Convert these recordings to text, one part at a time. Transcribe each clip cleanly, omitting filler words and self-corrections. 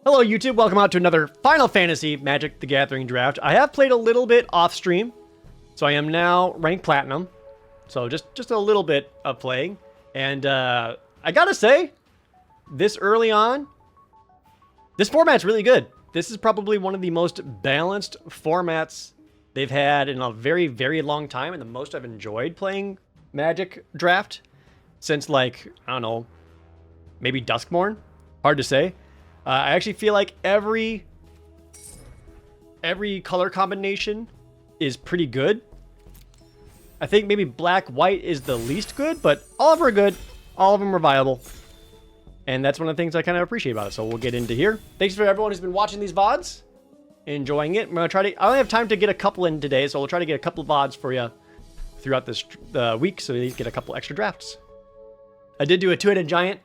Hello YouTube, welcome out to another Final Fantasy Magic the Gathering draft. I have played a little bit off stream, so I am now ranked platinum. So just a little bit of playing. And I gotta say, this early on, this format's really good. This is probably one of the most balanced formats they've had in a very, very long time, and the most I've enjoyed playing Magic draft since, like, I don't know, maybe Duskmorn? Hard to say. I actually feel like every color combination is pretty good. I think maybe black-white is the least good, but all of them are good. All of them are viable. And that's one of the things I kind of appreciate about it. So we'll get into here. Thanks for everyone who's been watching these VODs. Enjoying it. I'm going to try to... I only have time to get a couple in today, so we'll try to get a couple of VODs for you throughout this week, so you get a couple extra drafts. I did do a two-headed giant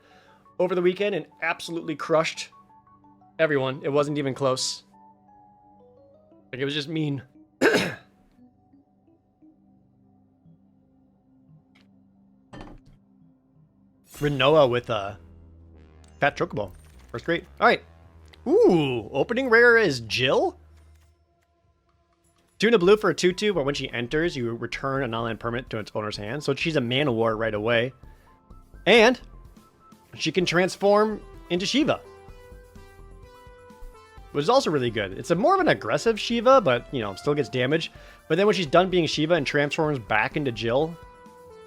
over the weekend and absolutely crushed everyone. It wasn't even close. Like, it was just mean. Rinoa with a Fat Chocobo. First great. Alright. Ooh, opening rare is Jill. Tuna blue for a 2/2, but when she enters, you return a non-land permanent to its owner's hand. So she's a mana war right away. And she can transform into Shiva, which is also really good. It's a more of an aggressive Shiva, but, you know, still gets damage. But then when she's done being Shiva and transforms back into Jill,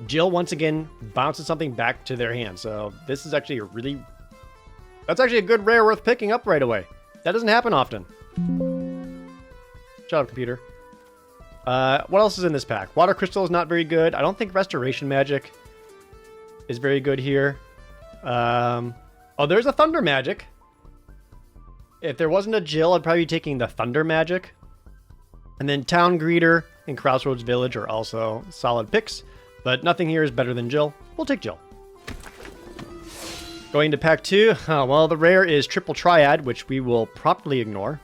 Jill once again bounces something back to their hand. So this is actually a really... That's actually a good rare worth picking up right away. That doesn't happen often. Shut up, computer. What else is in this pack? Water Crystal is not very good. I don't think Restoration Magic is very good here. Oh, there's a Thunder Magic. If there wasn't a Jill, I'd probably be taking the Thunder Magic. And then Town Greeter and Crossroads Village are also solid picks. But nothing here is better than Jill. We'll take Jill. Going to pack 2. Well, the rare is Triple Triad, which we will promptly ignore.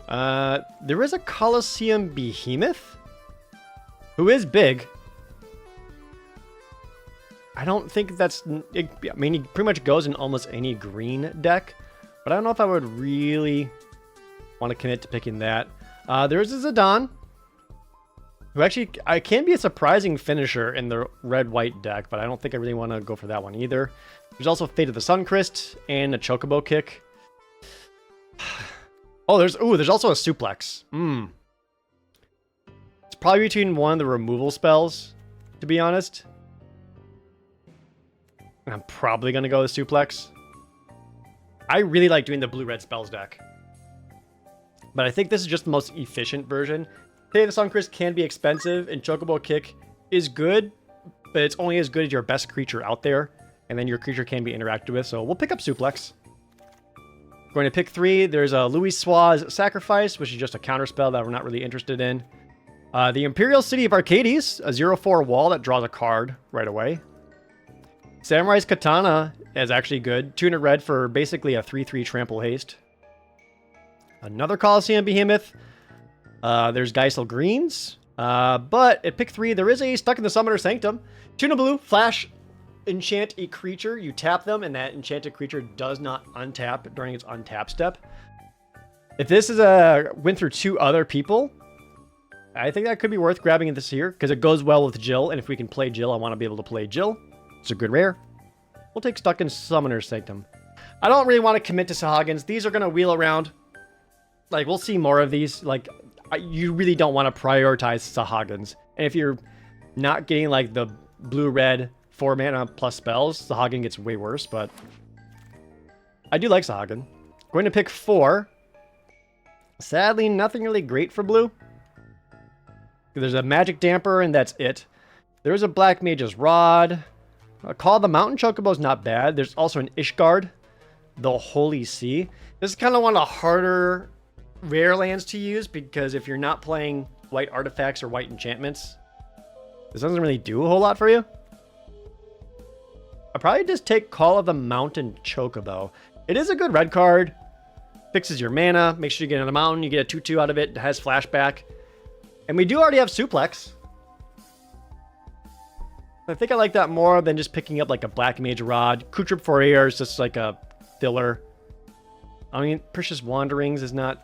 There is a Colosseum Behemoth, who is big. I don't think that's... I mean, he pretty much goes in almost any green deck, but I don't know if I would really want to commit to picking that. There is a Zidane, who actually can be a surprising finisher in the red-white deck, but I don't think I really want to go for that one either. There's also Fate of the Suncrest and a Chocobo Kick. Oh, there's also a Suplex. It's probably between one of the removal spells, to be honest. I'm probably going to go with Suplex. I really like doing the blue-red spells deck, but I think this is just the most efficient version. Fate of the Suncrest can be expensive, and Chocobo Kick is good, but it's only as good as your best creature out there, and then your creature can be interacted with, so we'll pick up Suplex. Going to pick 3, there's a Louis Suaz Sacrifice, which is just a counterspell that we're not really interested in. The Imperial City of Arcades, a 0/4 wall that draws a card right away. Samurai's Katana is actually good. 2 in a red for basically a 3/3 trample haste. Another Colosseum Behemoth. There's Geisel Greens. But at pick 3, there is a Stuck in the Summoner's Sanctum. 2 in a blue, flash, enchant a creature. You tap them, and that enchanted creature does not untap during its untap step. If this is a win through 2 other people, I think that could be worth grabbing this here, because it goes well with Jill, and if we can play Jill, I want to be able to play Jill. It's a good rare. We'll take Stuck in Summoner's Sanctum. I don't really want to commit to Sahagins. These are going to wheel around. Like, we'll see more of these. Like, you really don't want to prioritize Sahagins. And if you're not getting, like, the blue-red 4 mana plus spells, Sahagin gets way worse, but I do like Sahagin. Going to pick 4. Sadly, nothing really great for blue. There's a Magic Damper, and that's it. There's a Black Mage's Rod. Call the Mountain Chocobo is not bad. There's also an Ishgard, the Holy Sea. This is kind of one of the harder rare lands to use, because if you're not playing white artifacts or white enchantments, this doesn't really do a whole lot for you. I'll probably just take Call of the Mountain Chocobo. It is a good red card. Fixes your mana. Make sure you get on the mountain. You get a 2/2 out of it. It has flashback. And we do already have Suplex. I think I like that more than just picking up like a Black Mage Rod. Kutrip Fourier is just like a filler. I mean, Precious Wanderings is not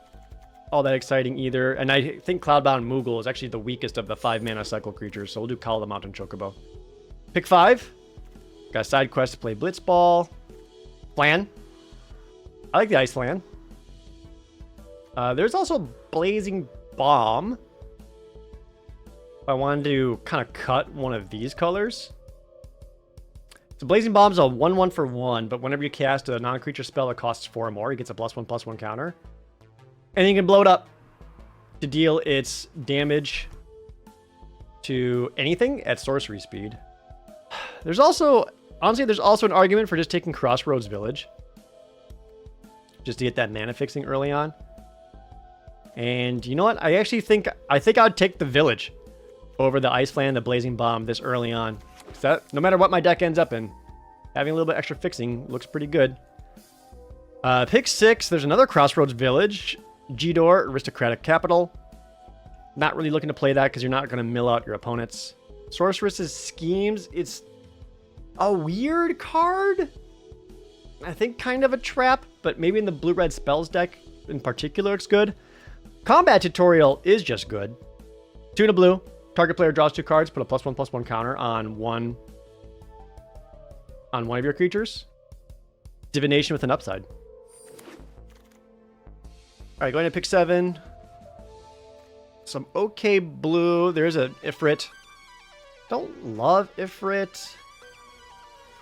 all that exciting either. And I think Cloudbound Moogle is actually the weakest of the 5-mana cycle creatures, so we'll do Call of the Mountain Chocobo. Pick 5. Got a side quest to play Blitzball. Flan. I like the Ice Flan. There's also Blazing Bomb. I wanted to kind of cut one of these colors. So Blazing Bomb's a 1/1 for 1, but whenever you cast a non-creature spell that costs 4 or more, it gets a +1/+1 counter. And you can blow it up to deal its damage to anything at sorcery speed. There's also, honestly, there's also an argument for just taking Crossroads Village. Just to get that mana fixing early on. And you know what? I think I'd take the Village over the Ice Flan and the Blazing Bomb this early on. That, no matter what my deck ends up in, having a little bit extra fixing looks pretty good. Pick 6, there's another Crossroads Village. G-Door, Aristocratic Capital. Not really looking to play that because you're not going to mill out your opponents. Sorceress's Schemes, it's a weird card. I think kind of a trap, but maybe in the blue-red spells deck in particular it's good. Combat Tutorial is just good. 2 and a blue. Target player draws 2 cards, put a +1/+1 counter on one of your creatures. Divination with an upside. Alright, going to pick 7. Some okay blue. There's an Ifrit. Don't love Ifrit.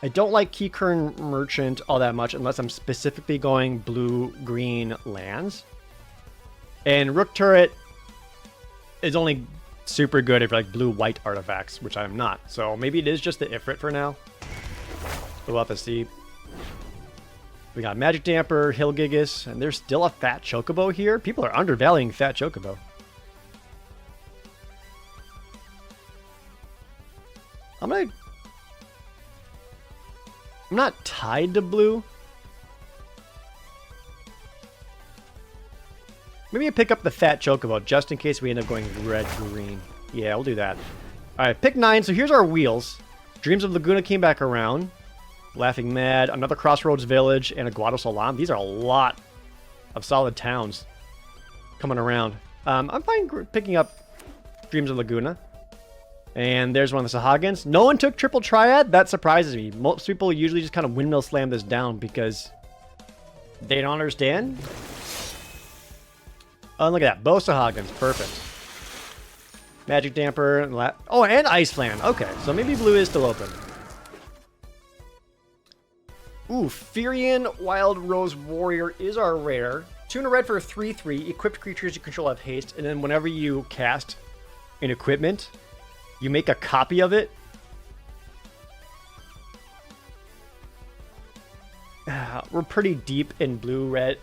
I don't like Keycurn Merchant all that much unless I'm specifically going blue-green lands. And Rook Turret is only super good if you like blue-white artifacts, which I'm not. So maybe it is just the Ifrit for now. We'll have to see. We got Magic Damper, Hillgigus, and there's still a Fat Chocobo here. People are undervaluing Fat Chocobo. I'm not tied to blue. Maybe I pick up the Fat Chocobo just in case we end up going red-green. Yeah, we'll do that. Alright, pick 9. So here's our wheels. Dreams of Laguna came back around. Laughing Mad, another Crossroads Village, and a Guado Salam. These are a lot of solid towns coming around. I'm fine picking up Dreams of Laguna. And there's one of the Sahagins. No one took Triple Triad? That surprises me. Most people usually just kind of windmill slam this down because they don't understand. Oh, look at that. Both Sahagins. Perfect. Magic Damper. And Ice Flan. Okay, so maybe blue is still open. Ooh, Firion Wild Rose Warrior is our rare. 2 and a red for a 3/3. Equipped creatures you control have haste, and then whenever you cast an equipment, you make a copy of it. We're pretty deep in blue-red,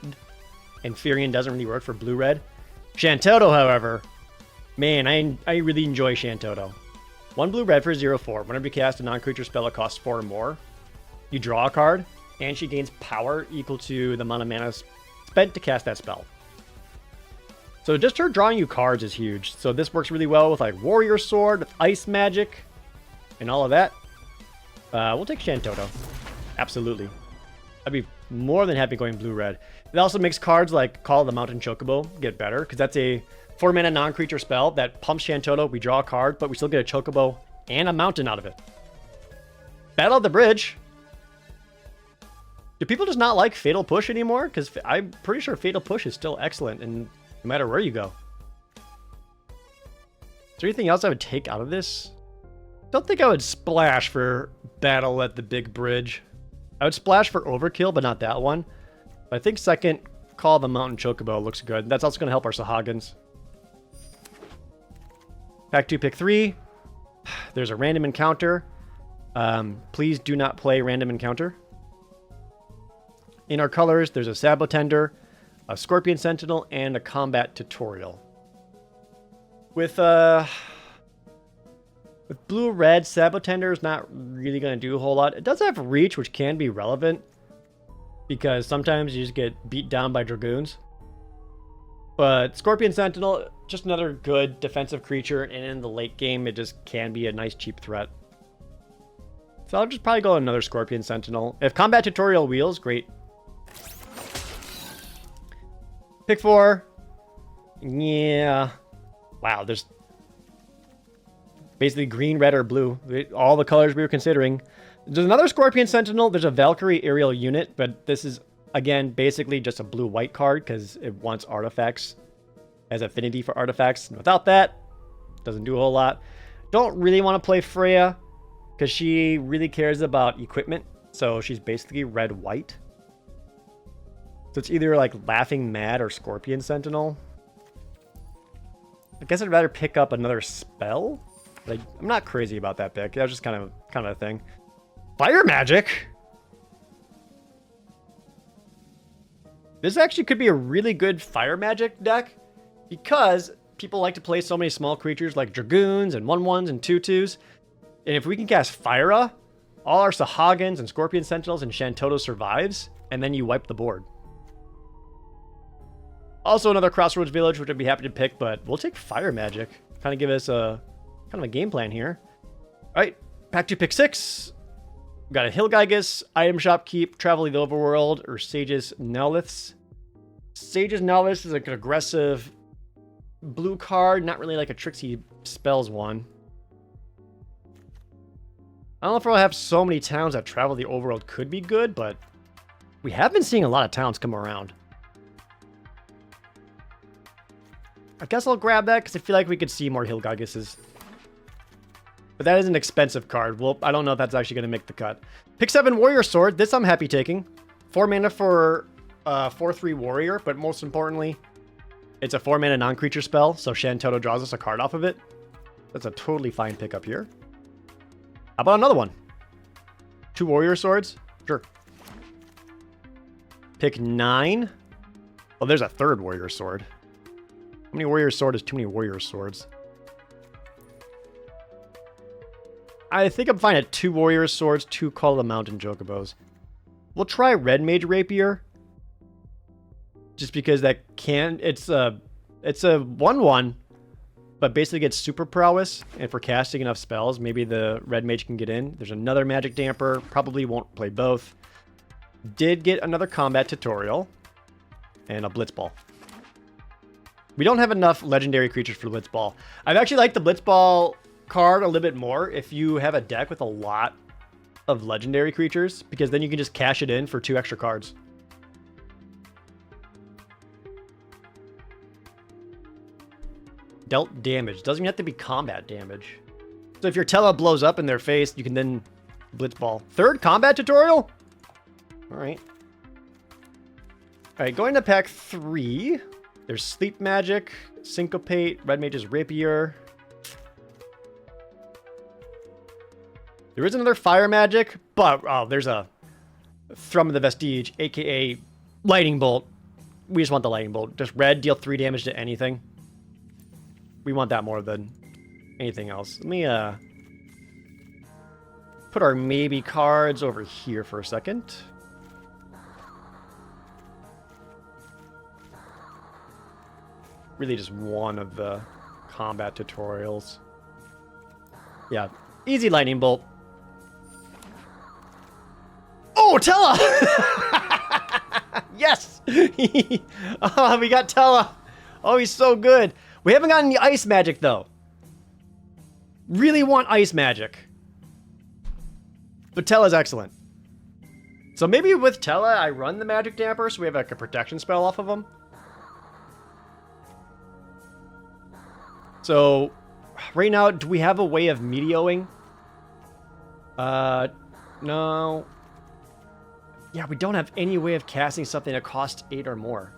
and Firion doesn't really work for blue-red. Shantoto, however, man, I really enjoy Shantoto. 1 blue-red for 0/4. Whenever you cast a non-creature spell that costs 4 or more, you draw a card, and she gains power equal to the amount of mana spent to cast that spell. So just her drawing you cards is huge. So this works really well with like Warrior Sword, with Ice Magic, and all of that. We'll take Shantoto. Absolutely. I'd be more than happy going blue-red. It also makes cards like Call of the Mountain Chocobo get better, because that's a 4-mana non-creature spell that pumps Shantoto. We draw a card, but we still get a Chocobo and a mountain out of it. Battle of the Bridge. Do people just not like Fatal Push anymore? Because I'm pretty sure Fatal Push is still excellent, and no matter where you go. Is there anything else I would take out of this? Don't think I would splash for Battle at the Big Bridge. I would splash for Overkill, but not that one. But I think second, Call the Mountain Chocobo looks good. That's also going to help our Sahagins. Pack 2, pick 3. There's a random encounter. Please do not play random encounter. In our colors, there's a Sabotender, a Scorpion Sentinel, and a Combat Tutorial. With blue-red, Sabotender is not really going to do a whole lot. It does have Reach, which can be relevant, because sometimes you just get beat down by Dragoons. But Scorpion Sentinel, just another good defensive creature, and in the late game, it just can be a nice cheap threat. So I'll just probably go another Scorpion Sentinel. If Combat Tutorial wheels, great. Pick 4. Yeah. Wow, there's basically green, red, or blue. All the colors we were considering. There's another Scorpion Sentinel. There's a Valkyrie aerial unit, but this is, again, basically just a blue-white card because it wants artifacts, has affinity for artifacts. And without that, doesn't do a whole lot. Don't really want to play Freya because she really cares about equipment. So she's basically red-white. So it's either like Laughing Mad or Scorpion Sentinel. I guess I'd rather pick up another spell. Like, I'm not crazy about that pick. That was just kind of a thing. Fire Magic? This actually could be a really good Fire Magic deck because people like to play so many small creatures like Dragoons and 1/1s and 2/2s. And if we can cast Fyra, all our Sahagins and Scorpion Sentinels and Shantoto survives, and then you wipe the board. Also another Crossroads Village, which I'd be happy to pick, but we'll take Fire Magic. Kind of give us a kind of a game plan here. All right, pack 2, pick 6. We've got a Hilgaigus, Item Shop Keep, Travel the Overworld, or Sage's Nelliths. Sage's Nelliths is like an aggressive blue card, not really like a Trixie Spells one. I don't know if we'll have so many towns that Travel the Overworld could be good, but we have been seeing a lot of towns come around. I guess I'll grab that because I feel like we could see more Hilgaiguses. But that is an expensive card. Well, I don't know if that's actually going to make the cut. Pick 7 Warrior Sword. This I'm happy taking. 4 mana for 4/3 Warrior, but most importantly, it's a 4 mana non-creature spell, so Shantoto draws us a card off of it. That's a totally fine pickup here. How about another one? 2 Warrior Swords? Sure. Pick 9. Oh, there's a 3rd Warrior Sword. How many Warrior Sword is too many Warrior Swords? I think I'm fine at 2 Warrior Swords, 2 Call of the Mountain Chocobos. We'll try Red Mage Rapier. Just because that can... It's a 1/1, but basically gets super prowess. And for casting enough spells, maybe the Red Mage can get in. There's another Magic Damper. Probably won't play both. Did get another combat tutorial. And a Blitzball. We don't have enough legendary creatures for Blitzball. I've actually liked the Blitzball card a little bit more if you have a deck with a lot of legendary creatures, because then you can just cash it in for 2 extra cards. Dealt damage. Doesn't even have to be combat damage. So if your Tella blows up in their face, you can then Blitzball. 3rd combat tutorial? Alright. Alright, going to pack 3. There's Sleep Magic, Syncopate, Red Mage's Rapier. There is another Fire Magic, but there's a Thrum of the Vestige, aka Lightning Bolt. We just want the Lightning Bolt. Just red, deal 3 damage to anything. We want that more than anything else. Let me put our maybe cards over here for a second. Really just one of the combat tutorials. Yeah, easy Lightning Bolt. Oh, Tella! Yes! Oh, we got Tella. Oh, he's so good. We haven't gotten any Ice Magic, though. Really want Ice Magic. But Tella's excellent. So maybe with Tella, I run the Magic Damper so we have like a protection spell off of him. So, right now, do we have a way of Meteoing? No. Yeah, we don't have any way of casting something that costs 8 or more.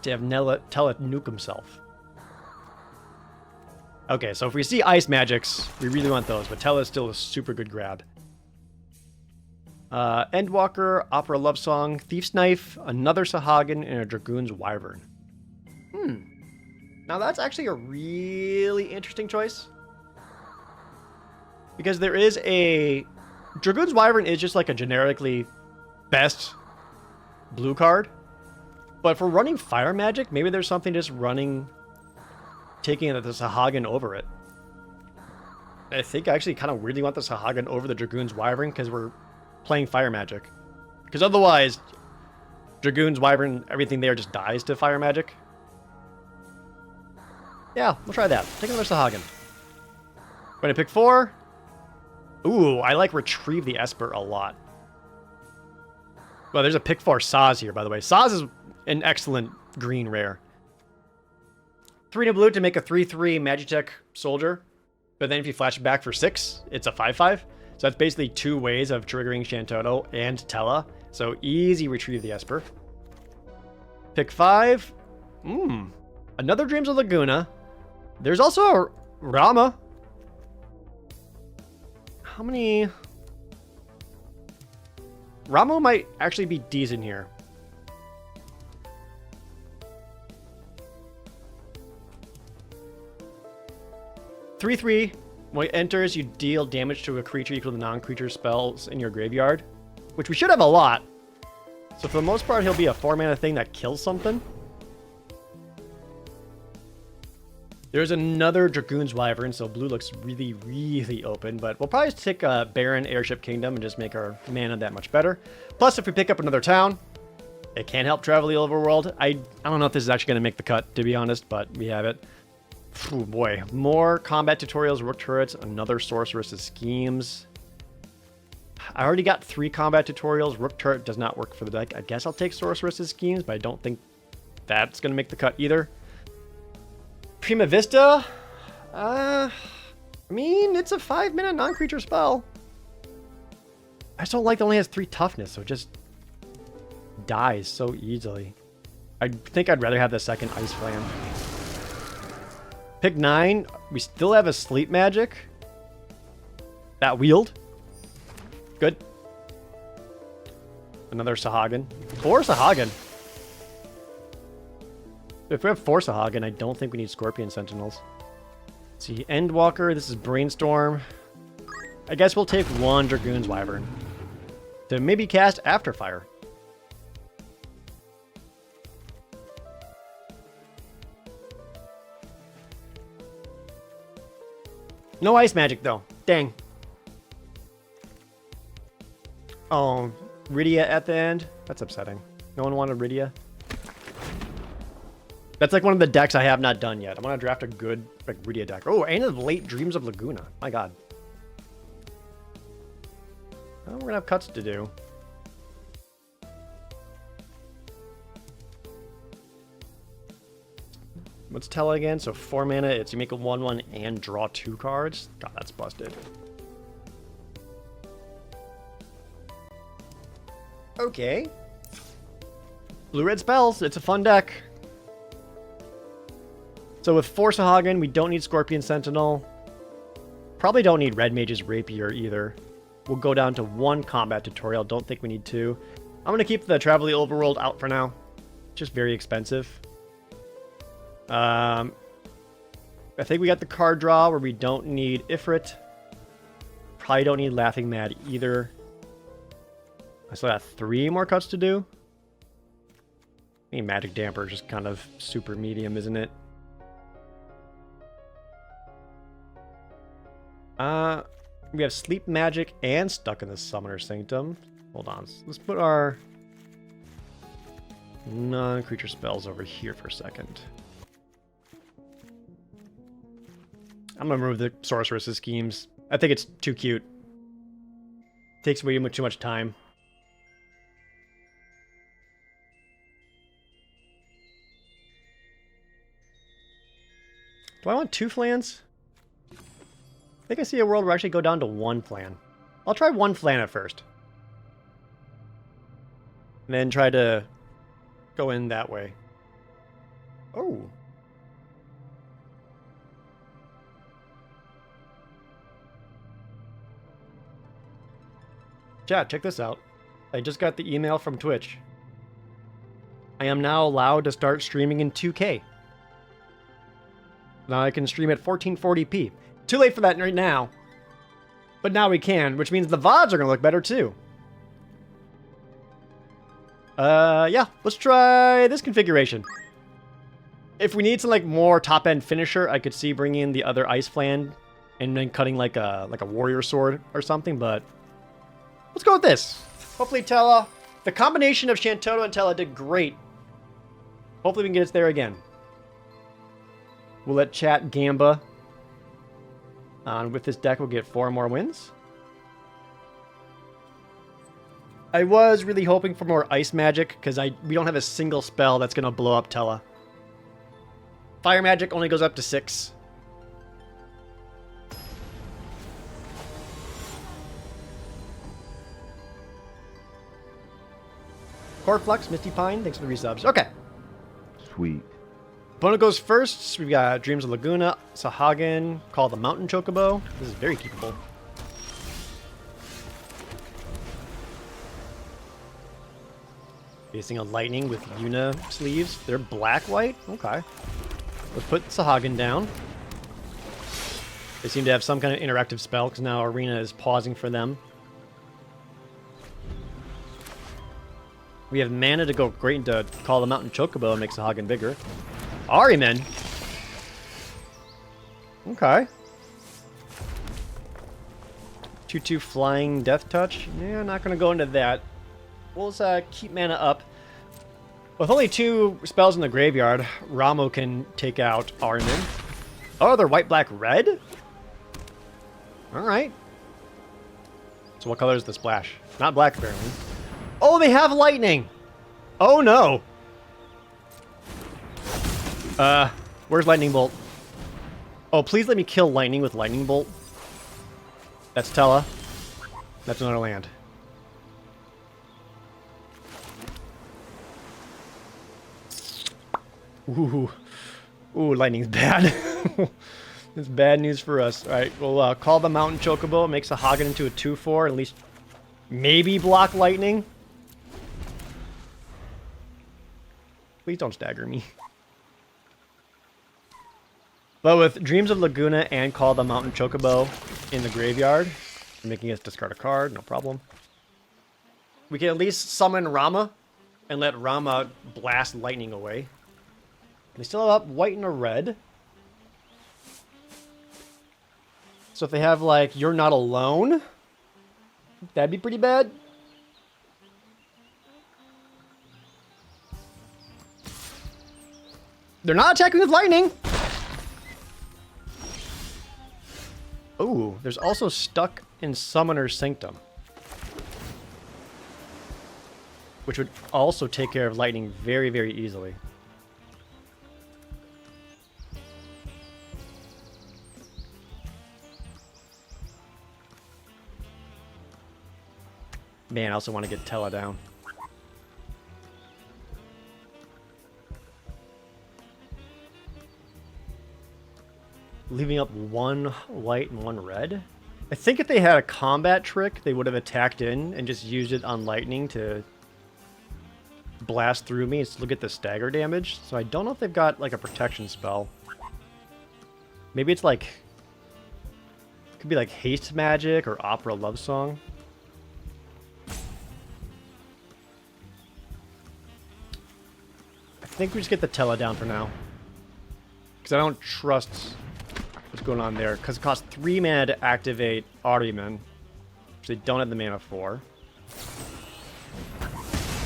To have Tella nuke himself. Okay, so if we see Ice Magics, we really want those, but Tella is still a super good grab. Endwalker, Opera Love Song, Thief's Knife, another Sahagin, and a Dragoon's Wyvern. Now that's actually a really interesting choice. Because there is a... Dragoon's Wyvern is just like a generically best blue card. But for running Fire Magic, maybe there's something just running... taking the Sahagin over it. I think I actually kind of weirdly want the Sahagin over the Dragoon's Wyvern because we're playing Fire Magic. Because otherwise, Dragoons, Wyvern, everything there just dies to fire magic. Yeah, we'll try that. Take another Sahagin. Going to pick 4. Ooh, I like Retrieve the Esper a lot. Well, there's a pick 4 Saz here, by the way. Saz is an excellent green rare. 3 to blue to make a 3/3 Magitech soldier. But then if you flash it back for 6, it's a 5/5. So that's basically 2 ways of triggering Shantoto and Tella. So easy Retrieve the Esper. Pick 5. Another Dreams of Laguna. There's also a Rama. How many? Rama might actually be decent here. Three, 3. When it enters, you deal damage to a creature equal to non-creature spells in your graveyard, which we should have a lot. So for the most part, he'll be a 4-mana thing that kills something. There's another Dragoon's Wyvern, so blue looks really, really open, but we'll probably take a Baron Airship Kingdom and just make our mana that much better. Plus, if we pick up another town, it can help travel the overworld. I don't know if this is actually going to make the cut, to be honest, but we have it. Oh boy, more combat tutorials, Rook Turrets, another Sorceress's Schemes. I already got 3 combat tutorials. Rook Turret does not work for the deck. I guess I'll take Sorceress's Schemes, but I don't think that's going to make the cut either. Prima Vista? I mean, it's a 5-minute non-creature spell. I just don't like that it only has 3 toughness, so it just dies so easily. I think I'd rather have the second Ice Flam. Pick 9. We still have a Sleep Magic. That Wield. Good. Another Sahagin. 4 Sahagin. If we have 4 Sahagin, I don't think we need Scorpion Sentinels. Let's see, Endwalker. This is Brainstorm. I guess we'll take 1 Dragoon's Wyvern to maybe cast Afterfire. No ice magic, though. Dang. Oh, Rydia at the end? That's upsetting. No one wanted Rydia? That's like one of the decks I have not done yet. I'm going to draft a good like Rydia deck. Oh, and the late Dreams of Laguna. My god. Oh, we're going to have cuts to do. What's Tella again? So 4 mana, it's you make a 1/1 and draw 2 cards. God, that's busted. Okay. Blue-red spells. It's a fun deck. So with 4 Sahagin, we don't need Scorpion Sentinel. Probably don't need Red Mage's Rapier either. We'll go down to 1 combat tutorial. Don't think we need 2. I'm going to keep the Travel the Overworld out for now. Just very expensive. I think we got the card draw where we don't need Ifrit. Probably don't need Laughing Mad either. I still got 3 more cuts to do. I mean, Magic Damper is just kind of super medium, isn't it? We have Sleep Magic and Stuck in the Summoner Sanctum. Hold on. Let's put our non-creature spells over here for a second. I'm going to remove the Sorceress's Schemes. I think it's too cute. Takes way too much time. Do I want 2 flans? I think I see a world where I actually go down to 1 flan. I'll try 1 flan at first. And then try to go in that way. Oh. Chat, check this out. I just got the email from Twitch. I am now allowed to start streaming in 2K. Now I can stream at 1440p. Too late for that right now. But now we can, which means the VODs are going to look better too. Yeah, let's try this configuration. If we need some like more top-end finisher, I could see bringing in the other Ice Flan and then cutting like a warrior sword or something, but let's go with this. Hopefully Tella The combination of Shantoto and Tella did great. Hopefully we can get us there again. We'll let chat gamba. With this deck, we'll get 4 more wins. I was really hoping for more ice magic, because we don't have a single spell that's going to blow up Tella. Fire magic only goes up to 6. Coreflux, Misty Pine, thanks for the resubs. Okay. Sweet. Opponent goes first. We've got Dreams of Laguna, Sahagan, Call the Mountain Chocobo. This is very keepable. Facing a Lightning with Yuna sleeves. They're black-white? Okay. Let's put Sahagan down. They seem to have some kind of interactive spell, because now Arena is pausing for them. We have mana to go great into Call the Mountain Chocobo and make Sahagan bigger. Ariman. Okay. 2/2 Flying Death Touch. Yeah, not going to go into that. We'll just keep mana up. With only 2 spells in the graveyard, Ramo can take out Ariman. Oh, they're white, black, red? Alright. So what color is the splash? Not black, apparently. Oh, they have lightning! Oh, no! Where's Lightning Bolt? Oh, please let me kill Lightning with Lightning Bolt. That's Tella. That's another land. Ooh. Ooh, Lightning's bad. It's bad news for us. Alright, we'll call the Mountain Chocobo. It makes a Hagen into a 2/4. At least maybe block Lightning. Please don't stagger me. But with Dreams of Laguna and Call the Mountain Chocobo in the graveyard, making us discard a card, no problem. We can at least summon Rama and let Rama blast Lightning away. They still have up white and a red. So if they have, like, You're Not Alone, that'd be pretty bad. They're not attacking with lightning. Ooh, there's also Stuck in Summoner's Sanctum, which would also take care of lightning very, very easily. Man, I also want to get Tella down. Leaving up 1 white and 1 red. I think if they had a combat trick, they would have attacked in and just used it on lightning to blast through me and still get the stagger damage. So I don't know if they've got like a protection spell. Maybe it's like, could be like haste magic or opera love song. I think we just get the Tella down for now, because I don't trust what's going on there, because it costs 3 mana to activate Ariman, which they don't have the mana for.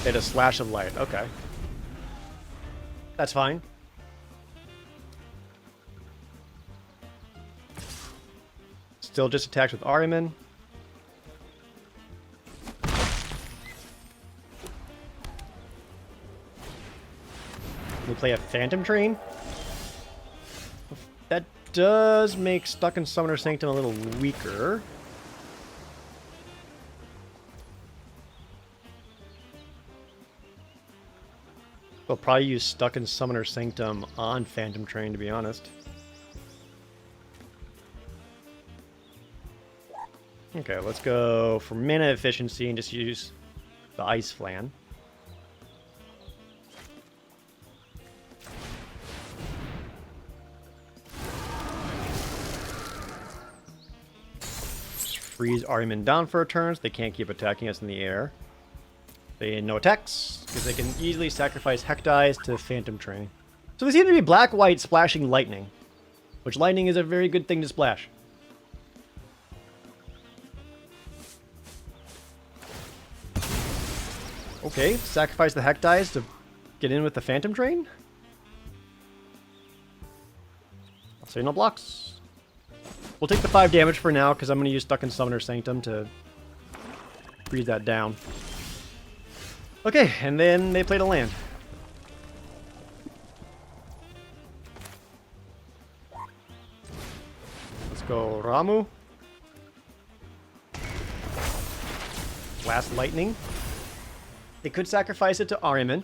They had a Slash of Light. Okay. That's fine. Still just attacks with Ariman. We'll play a Phantom Train. That does make Stuck in Summoner's Sanctum a little weaker. We'll probably use Stuck in Summoner's Sanctum on Phantom Train, to be honest. Okay, let's go for mana efficiency and just use the Ice Flan. Freeze Ariman down for a turn so they can't keep attacking us in the air. They no attacks, because they can easily sacrifice Heck Dice to Phantom Train. So they seem to be black-white splashing lightning, which lightning is a very good thing to splash. Okay, sacrifice the Heck Dice to get in with the Phantom Drain. I'll say no blocks. We'll take the 5 damage for now, because I'm going to use Stuck in Summoner Sanctum to breathe that down. Okay, and then they played a land. Let's go Ramu. Last Lightning. They could sacrifice it to Ahriman,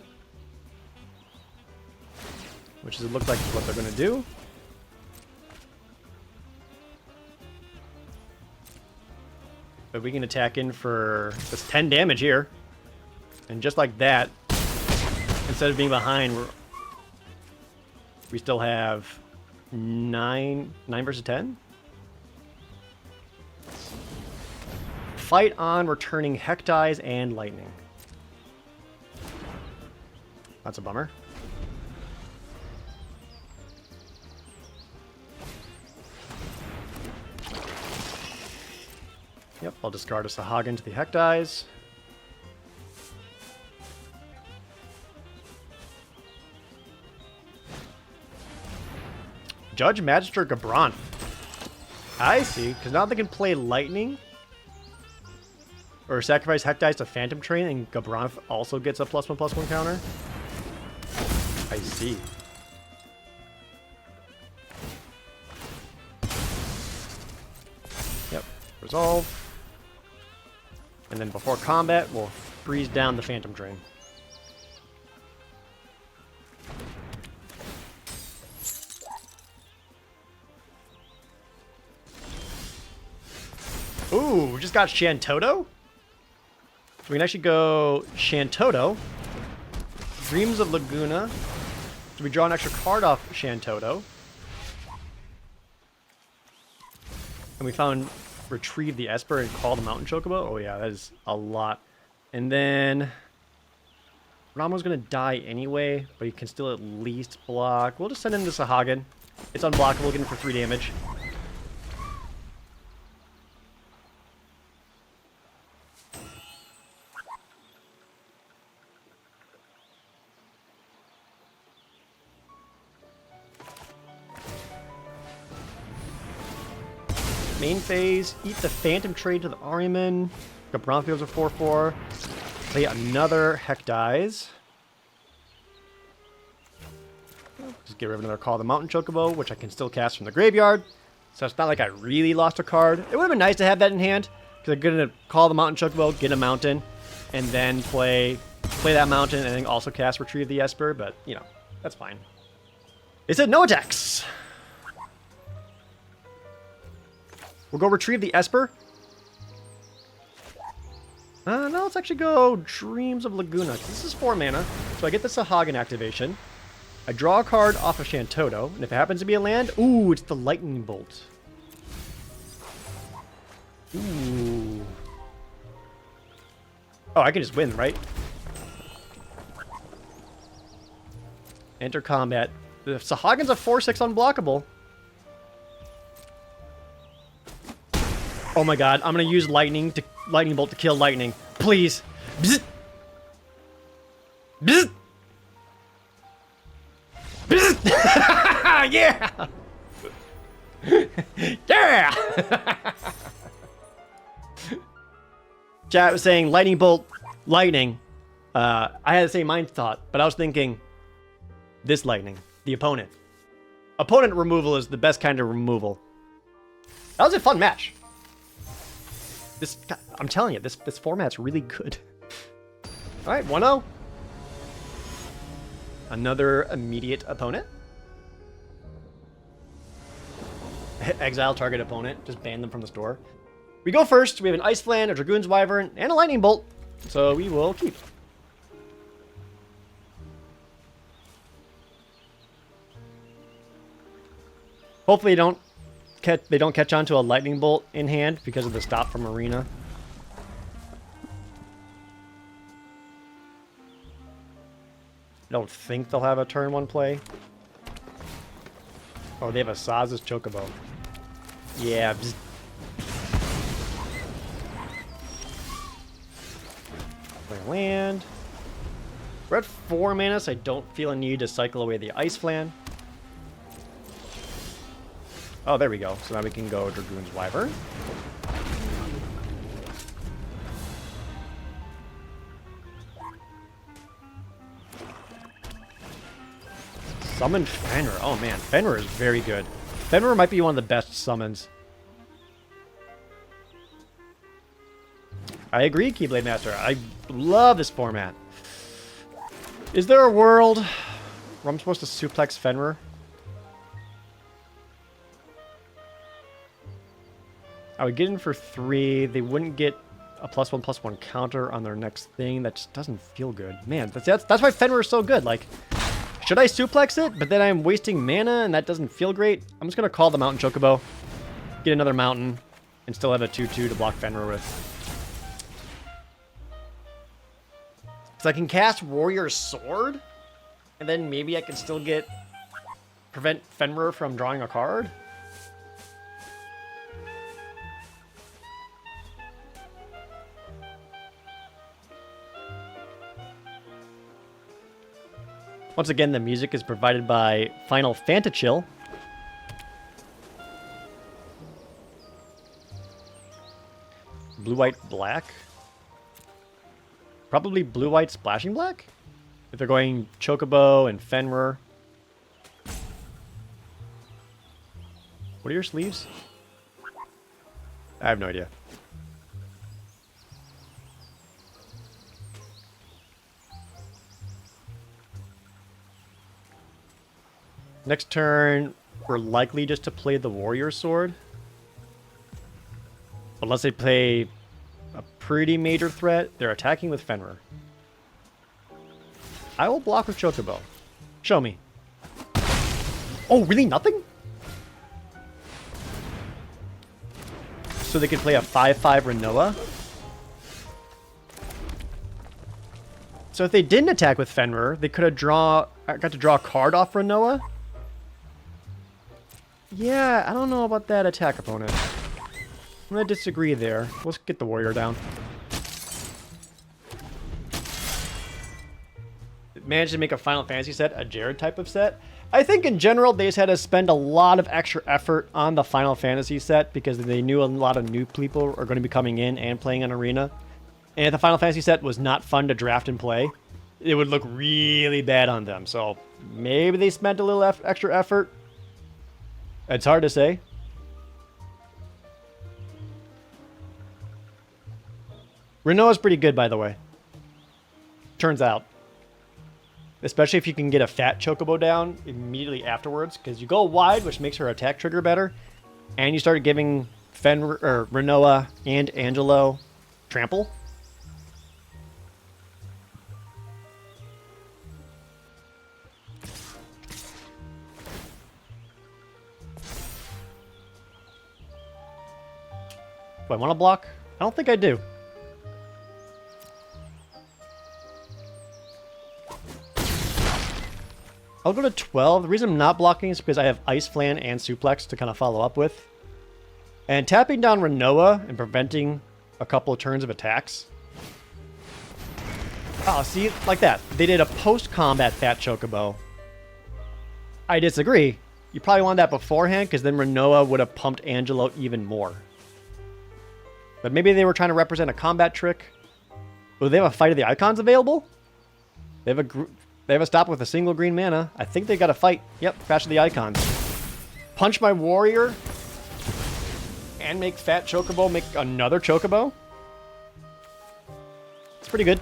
which is, it looks like what they're going to do. But we can attack in for this 10 damage here. And just like that, instead of being behind, we still have 9 versus 10? Fight on, returning Heck Dies and Lightning. That's a bummer. Yep, I'll discard a Sahagin to the Heck Dies. Judge Magister Gabron. I see, because now they can play Lightning. Or sacrifice Heck Dice to Phantom Train, and Gabronth also gets a +1/+1 counter. I see. Yep, resolve. And then before combat, we'll freeze down the Phantom Train. Ooh, we just got Shantoto? So we can actually go Shantoto. Dreams of Laguna. So we draw an extra card off Shantoto. And we found retrieve the Esper and call the Mountain Chocobo. Oh yeah, that is a lot. And then Ramo's gonna die anyway, but he can still at least block. We'll just send in the Sahagin. It's unblockable, get him for 3 damage. Main phase, eat the Phantom Trade to the Ahriman. Gabronth goes a 4/4. Play another Heck Dies. Just get rid of another Call the Mountain Chocobo, which I can still cast from the graveyard. So it's not like I really lost a card. It would have been nice to have that in hand, because I'm going to Call the Mountain Chocobo, get a Mountain, and then play that Mountain, and then also cast Retrieve the Esper, but, you know, that's fine. They said no attacks! We'll go Retrieve the Esper. No, let's actually go Dreams of Laguna. This is 4 mana, so I get the Sahagin activation. I draw a card off of Shantoto, and if it happens to be a land, ooh, it's the Lightning Bolt. Ooh. Oh, I can just win, right? Enter combat. The Sahagin's a 4/6 unblockable. Oh my god, I'm gonna use Lightning Bolt to kill Lightning. Please. Bzz. Bzz. Bzz. Yeah! Yeah! Chat was saying Lightning Bolt, Lightning. I had the same mind thought, but I was thinking this Lightning, the opponent. Opponent removal is the best kind of removal. That was a fun match. I'm telling you, this format's really good. All right, 1-0. Another immediate opponent. Exile target opponent. Just ban them from the store. We go first. We have an Ice Flan, a Dragoon's Wyvern, and a Lightning Bolt. So we will keep. Hopefully they don't catch on to a Lightning Bolt in hand because of the stop from Arena. I don't think they'll have a turn 1 play. Oh, they have a Saz's Chocobo. Yeah. Bzz. Play land. We're at 4 mana, so I don't feel a need to cycle away the Ice Flan. Oh, there we go. So now we can go Dragoon's Wyvern. Summon Fenrir. Oh man, Fenrir is very good. Fenrir might be one of the best summons. I agree, Keyblade Master. I love this format. Is there a world where I'm supposed to suplex Fenrir? I would get in for 3. They wouldn't get a +1/+1 counter on their next thing. That just doesn't feel good. Man, that's why Fenrir is so good. Like, should I suplex it, but then I'm wasting mana and that doesn't feel great? I'm just going to call the Mountain Chocobo, get another Mountain, and still have a 2/2 to block Fenrir with. So I can cast Warrior's Sword, and then maybe I can still prevent Fenrir from drawing a card? Once again, the music is provided by Final Fantachill. Blue, white, black. Probably blue, white, splashing black? If they're going Chocobo and Fenrir. What are your sleeves? I have no idea. Next turn, we're likely just to play the Warrior Sword. Unless they play a pretty major threat, they're attacking with Fenrir. I will block with Chocobo. Show me. Oh, really? Nothing? So they could play a 5/5 Renoa? So if they didn't attack with Fenrir, they could have got to draw a card off Renoa? Yeah, I don't know about that attack opponent. I'm gonna disagree there. Let's get the warrior down. Managed to make a Final Fantasy set, a Jared type of set. I think in general they just had to spend a lot of extra effort on the Final Fantasy set because they knew a lot of new people are going to be coming in and playing an arena. And if the Final Fantasy set was not fun to draft and play, it would look really bad on them. So maybe they spent a little extra effort. It's hard to say. Renoa's pretty good, by the way. Turns out. Especially if you can get a fat Chocobo down immediately afterwards, because you go wide, which makes her attack trigger better, and you start giving Renoa and Angelo trample. Do I want to block? I don't think I do. I'll go to 12. The reason I'm not blocking is because I have Ice Flan and Suplex to kind of follow up with. And tapping down Renoa and preventing a couple of turns of attacks. Oh, see? Like that. They did a post-combat Fat Chocobo. I disagree. You probably wanted that beforehand because then Renoa would have pumped Angelo even more. But maybe they were trying to represent a combat trick. Oh, they have a Fight of the Icons available? They have a stop with a single green mana. I think they got a fight. Yep, Crash of the Icons. Punch my warrior. And make Fat Chocobo make another Chocobo. It's pretty good.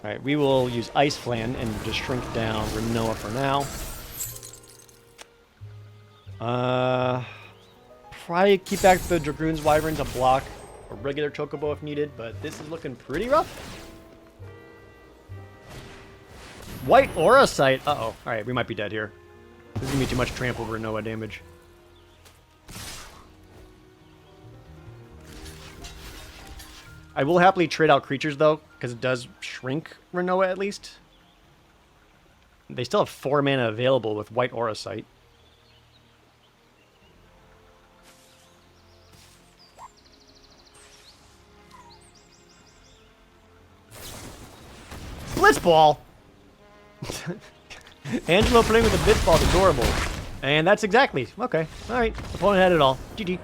Alright, we will use Ice Flan and just shrink down Renoa for now. Probably keep back the Dragoon's Wyvern to block a regular Chocobo if needed, but this is looking pretty rough. White Aura Sight. Uh-oh. Alright, we might be dead here. This is going to be too much trample Renoa damage. I will happily trade out creatures, though, because it does shrink Renoa at least. They still have 4 mana available with White Aura Sight. Blitzball! Angelo playing with a Blitzball is adorable. And that's exactly. Okay. Alright. Opponent had it all. GG.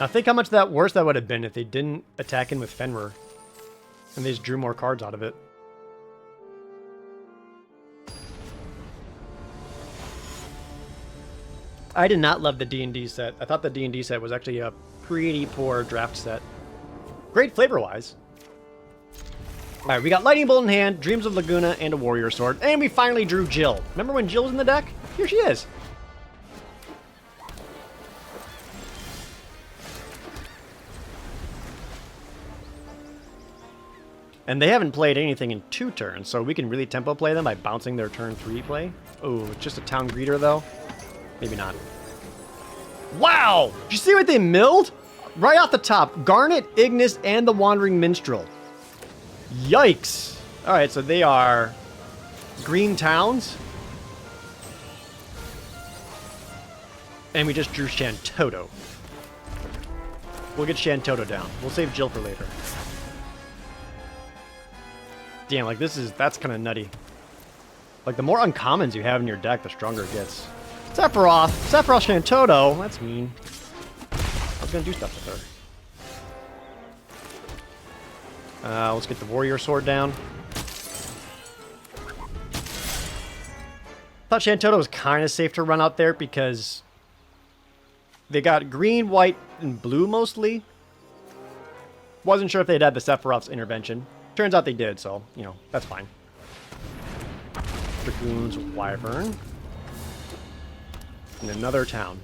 Now think how much worse that would have been if they didn't attack in with Fenrir. And they just drew more cards out of it. I did not love the D&D set. I thought the D&D set was actually a pretty poor draft set. Great flavor-wise. Alright, we got Lightning Bolt in hand, Dreams of Laguna, and a Warrior Sword. And we finally drew Jill. Remember when Jill was in the deck? Here she is. And they haven't played anything in 2 turns, so we can really tempo play them by bouncing their turn 3 play. Oh, just a Town Greeter, though? Maybe not. Wow! Did you see what they milled? Right off the top. Garnet, Ignis, and the Wandering Minstrel. Yikes! Alright, so they are green towns. And we just drew Shantoto. We'll get Shantoto down. We'll save Jill for later. Damn, like that's kind of nutty. Like the more uncommons you have in your deck, the stronger it gets. Sephiroth Shantoto. That's mean. I was gonna do stuff with her. Let's get the Warrior Sword down. Thought Shantoto was kind of safe to run out there because they got green, white, and blue mostly. Wasn't sure if they'd had the Sephiroth's intervention. Turns out they did, so, you know, that's fine. Dragoon's Wyvern. And another town.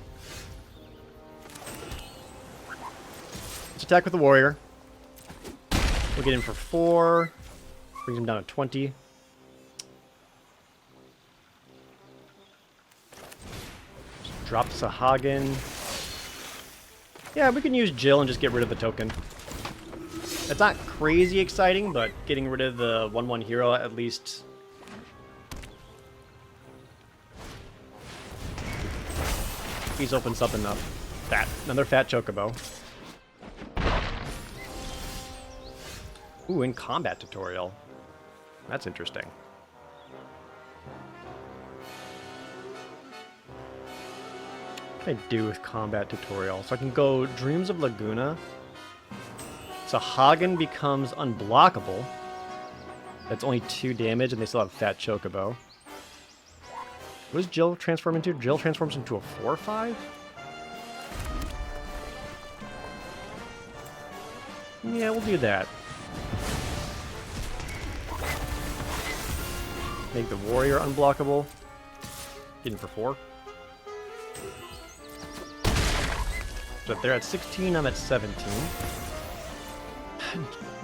Let's attack with the Warrior. We'll get in for 4. Brings him down to 20. Just drop Sahagin. Yeah, we can use Jill and just get rid of the token. It's not crazy exciting, but getting rid of the 1/1 hero at least. He's opened something up. Another fat Chocobo. Ooh, in combat tutorial. That's interesting. What can I do with combat tutorial? So I can go Dreams of Laguna. So Hagen becomes unblockable. That's only 2 damage, and they still have Fat Chocobo. What does Jill transform into? Jill transforms into a 4/5? Yeah, we'll do that. Make the Warrior unblockable. Get in for 4. So if they're at 16, I'm at 17.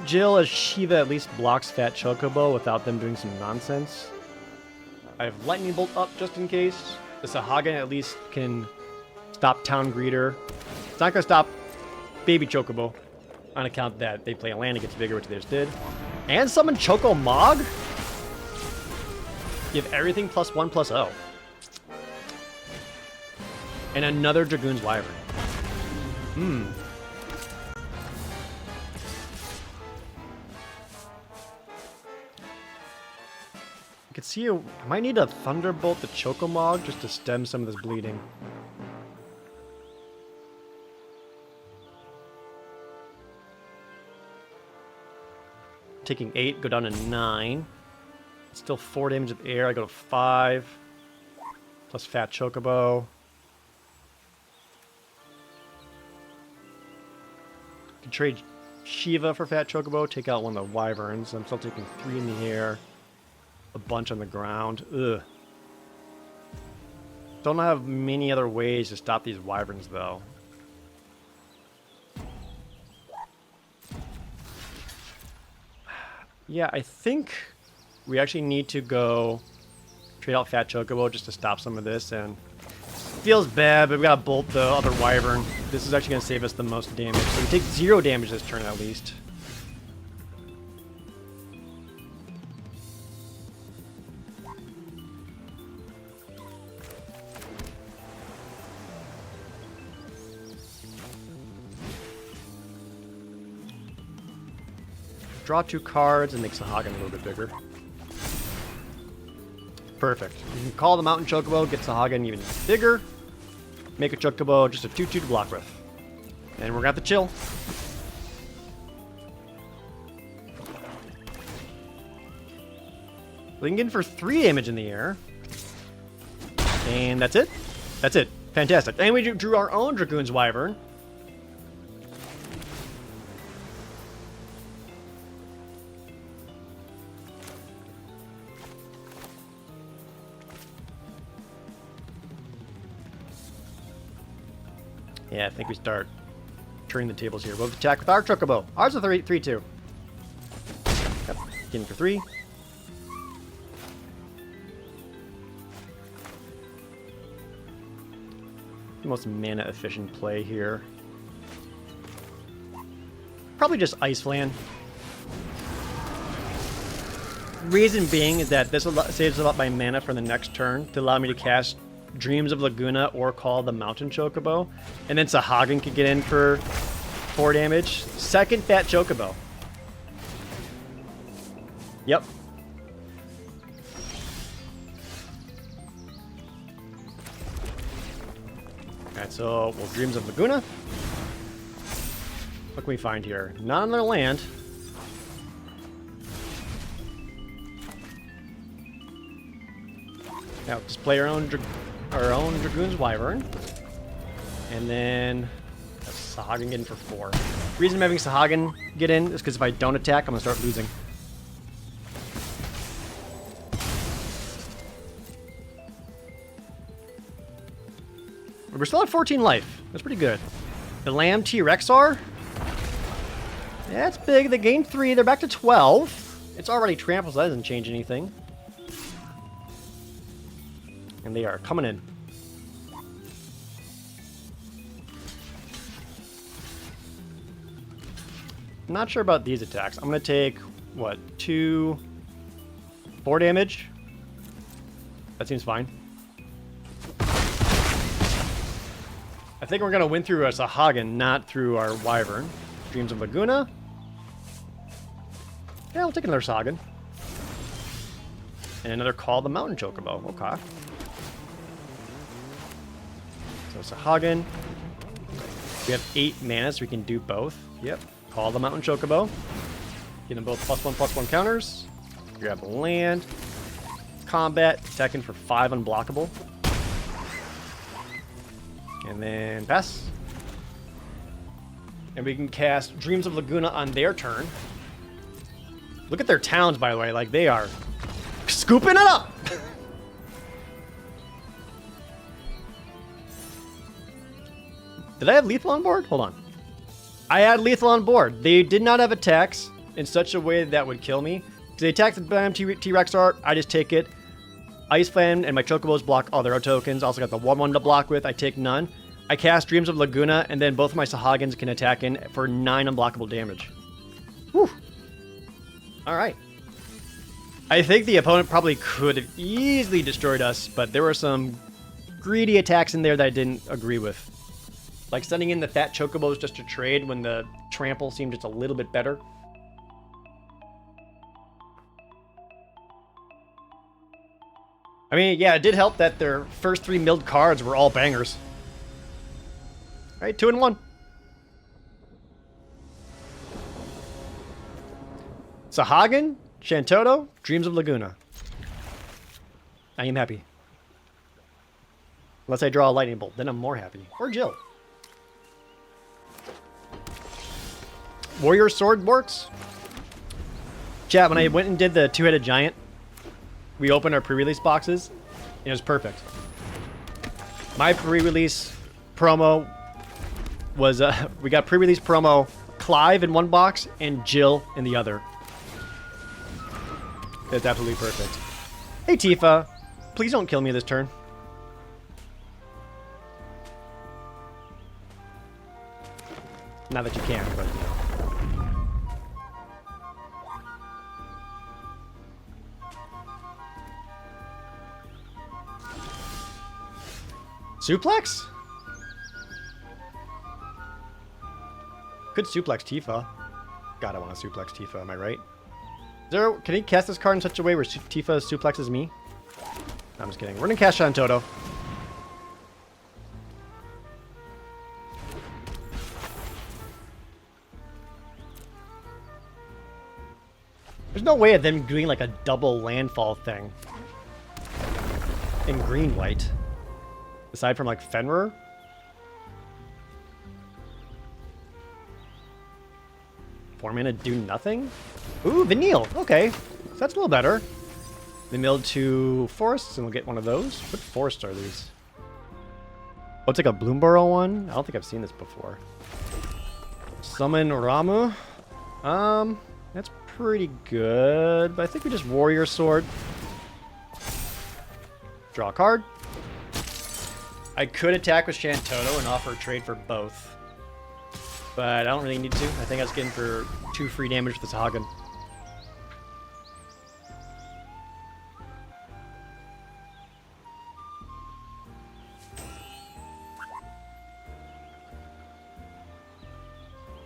Jill as Shiva at least blocks Fat Chocobo without them doing some nonsense. I have Lightning Bolt up just in case. The Sahagin at least can stop Town Greeter. It's not going to stop Baby Chocobo on account that they play a land, it gets bigger, which they just did. And summon Choco Mog? Give everything +1/+0. And another Dragoon's Wyvern. I could see I might need a Thunderbolt the Chocomog just to stem some of this bleeding. Taking 8, go down to 9. Still 4 damage of air. I go to 5. Plus Fat Chocobo. Can trade Shiva for Fat Chocobo. Take out one of the Wyverns. I'm still taking 3 in the air. A bunch on the ground. Ugh. Don't have many other ways to stop these Wyverns, though. Yeah, I think we actually need to go trade out Fat Chocobo just to stop some of this, and feels bad, but we gotta bolt the other Wyvern. This is actually gonna save us the most damage. So we take 0 damage this turn at least. draw 2 cards and make Sahagin a little bit bigger. Perfect. You can call the Mountain Chocobo, get Sahagin even bigger. Make a Chocobo just a 2-2 to block with. And we're gonna have to chill. We can get in for 3 damage in the air. And that's it. That's it. Fantastic. And we drew our own Dragoon's Wyvern. Yeah, I think we start turning the tables here. We'll attack with our Chocobo. Ours is a 3-2. Yep, getting for 3. The most mana efficient play here. Probably just Ice Flan. Reason being is that this saves a lot my mana for the next turn to allow me to cast Dreams of Laguna or call the Mountain Chocobo. And then Sahagin could get in for 4 damage. Second Fat Chocobo. Yep. Alright, so we'll Dreams of Laguna. What can we find here? Not another land. Now, just play our own Dragoon's Wyvern. And then Sahagin get in for 4. The reason I'm having Sahagin get in is because if I don't attack, I'm going to start losing. We're still at 14 life. That's pretty good. The Lamb T-Rexar. Yeah, it's big. They gained 3. They're back to 12. It's already trampled, so that doesn't change anything. And they are coming in. I'm not sure about these attacks. I'm going to take, what, 4 damage? That seems fine. I think we're going to win through a Sahagin, not through our Wyvern. Dreams of Laguna. Yeah, we'll take another Sahagin. And another Call the Mountain Chocobo. Okay. So Sahagin. We have 8 mana, so we can do both. Yep. Call the Mountain Chocobo. Get them both +1/+1 counters. Grab the land. Combat. Attacking for 5 unblockable. And then pass. And we can cast Dreams of Laguna on their turn. Look at their towns, by the way. Like, they are scooping it up! Did I have lethal on board? Hold on. I had lethal on board. They did not have attacks in such a way that would kill me. They attack the Bam T-Rex art. I just take it. Ice Flame and my Chocobos block all their tokens. Also got the 1/1 to block with. I take none. I cast Dreams of Laguna, and then both of my Sahagins can attack in for 9 unblockable damage. Whew. Alright. I think the opponent probably could have easily destroyed us, but there were some greedy attacks in there that I didn't agree with. Like sending in the Fat Chocobos just to trade when the Trample seemed just a little bit better. I mean, yeah, it did help that their first 3 milled cards were all bangers. Alright, 2-1. Sahagin, Shantoto, Dreams of Laguna. I am happy. Unless I draw a Lightning Bolt, then I'm more happy. Or Jill. Warrior Sword works. Chat, when I went and did the 2-headed giant, we opened our pre-release boxes, and it was perfect. My pre-release promo was, we got pre-release promo Clive in one box and Jill in the other. That's absolutely perfect. Hey Tifa, please don't kill me this turn. Not that you can, but you know. Suplex? Could suplex Tifa. God, I want to suplex Tifa, am I right? Can he cast this card in such a way where Tifa suplexes me? No, I'm just kidding. We're gonna cast Shan Toto. There's no way of them doing like a double landfall thing in green-white. Aside from like Fenrir. 4 mana do nothing? Ooh, Vanille. Okay. So that's a little better. They milled 2 forests, and we'll get one of those. What forests are these? Oh, it's like a Bloomburrow one? I don't think I've seen this before. Summon Ramu. That's pretty good, but I think we just Warrior Sword. Draw a card. I could attack with Shan Toto and offer a trade for both. But I don't really need to. I think I was getting for 2 free damage with this Hagen.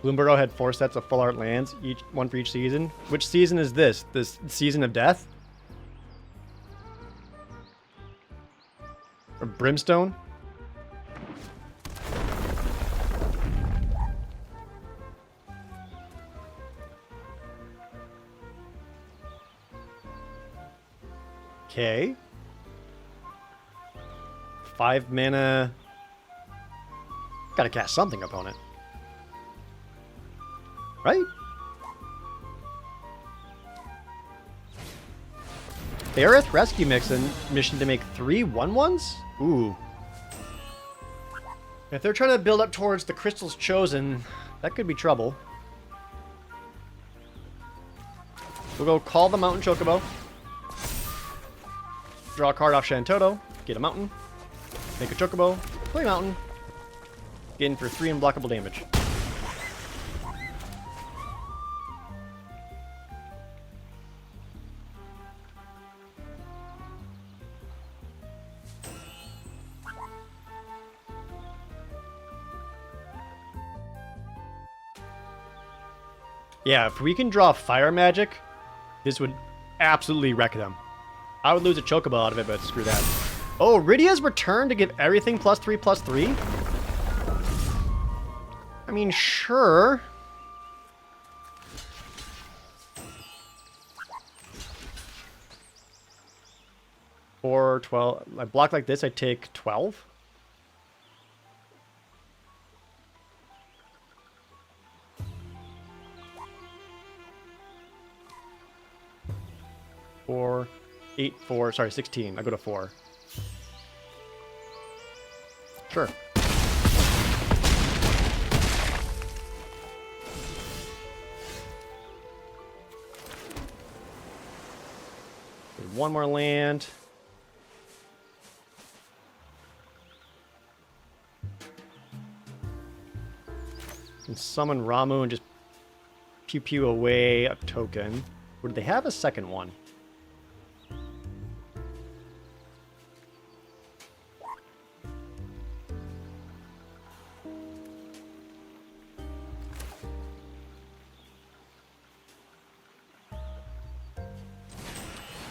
Bloomburrow had 4 sets of full art lands, one for each season. Which season is this? This Season of Death? Or Brimstone? Okay. 5 mana. Gotta cast something, opponent. Right? Aerith Rescue mission to make 3 1/1s? Ooh. If they're trying to build up towards the Crystals Chosen, that could be trouble. We'll go call the Mountain Chocobo. Draw a card off Shan Toto. Get a Mountain. Make a Chocobo. Play Mountain. Get in for 3 unblockable damage. Yeah, if we can draw Fire Magic, this would absolutely wreck them. I would lose a Chocobo out of it, but screw that. Oh, Rydia's return to give everything +3/+3? I mean, sure. Or 12. I block like this, I take 12. Four, 8, 4, sorry, 16. I go to 4. Sure. One more land. And summon Ramu and just pew away a token. Or do they have a second one?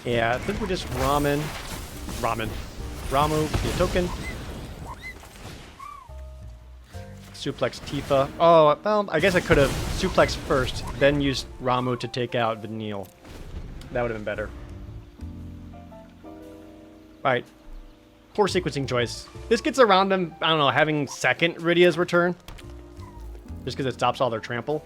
Yeah, I think we just Ramu, get a token. Suplex Tifa. Oh, well, I guess I could have suplexed first, then used Ramu to take out Vanille. That would have been better. Alright. Poor sequencing choice. This gets around them, I don't know, having second Rydia's return. Just because it stops all their trample.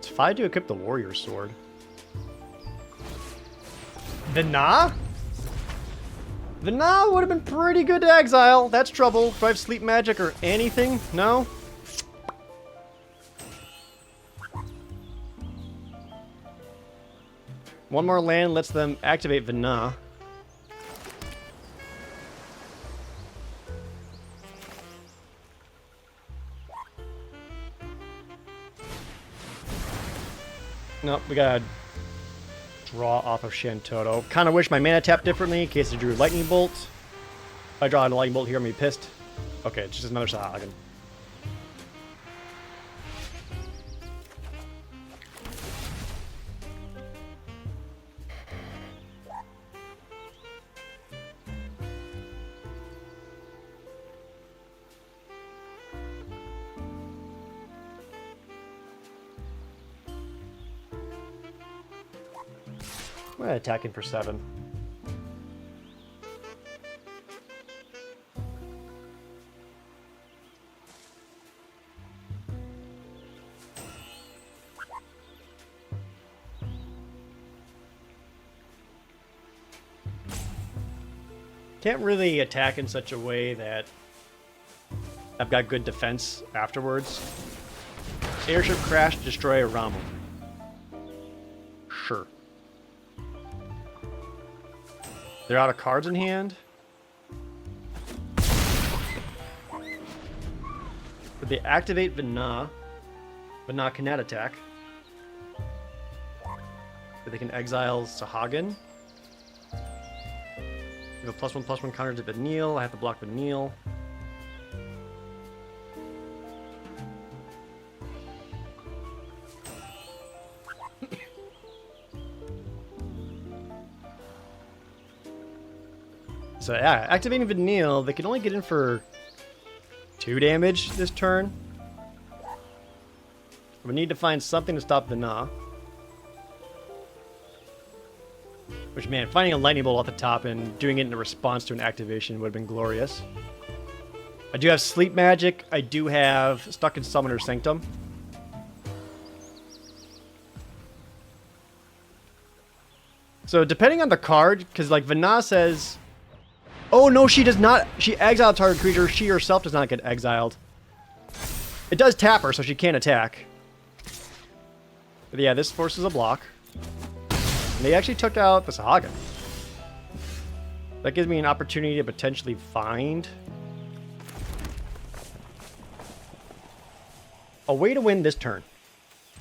If I do equip the Warrior Sword. Vana? Vana would have been pretty good to exile. That's trouble. Do I have Sleep Magic or anything? No? One more land lets them activate Vana. Nope, we gotta draw off of Shantoto. Kind of wish my mana tapped differently in case I drew Lightning Bolt. If I draw a Lightning Bolt here, I'm gonna be pissed. Okay, it's just another Sahagin. I'm gonna attack in for 7. Can't really attack in such a way that I've got good defense afterwards. Airship crash, destroy a Ramu. Sure. They're out of cards in hand. But they activate Vana. Vana cannot attack. But they can exile Sahagin. We have a +1/+1 counter to Vanille. I have to block Vanille. So yeah, activating Vanille, they can only get in for 2 damage this turn. We need to find something to stop Vana. Which, man, finding a Lightning Bolt off the top and doing it in a response to an activation would have been glorious. I do have Sleep Magic. I do have Stuck in Summoner's Sanctum. So depending on the card, because like Vana says... Oh no, she does not. She exiled target creature. She herself does not get exiled. It does tap her, so she can't attack. But yeah, this forces a block. And they actually took out the Sahagin. That gives me an opportunity to potentially find a way to win this turn.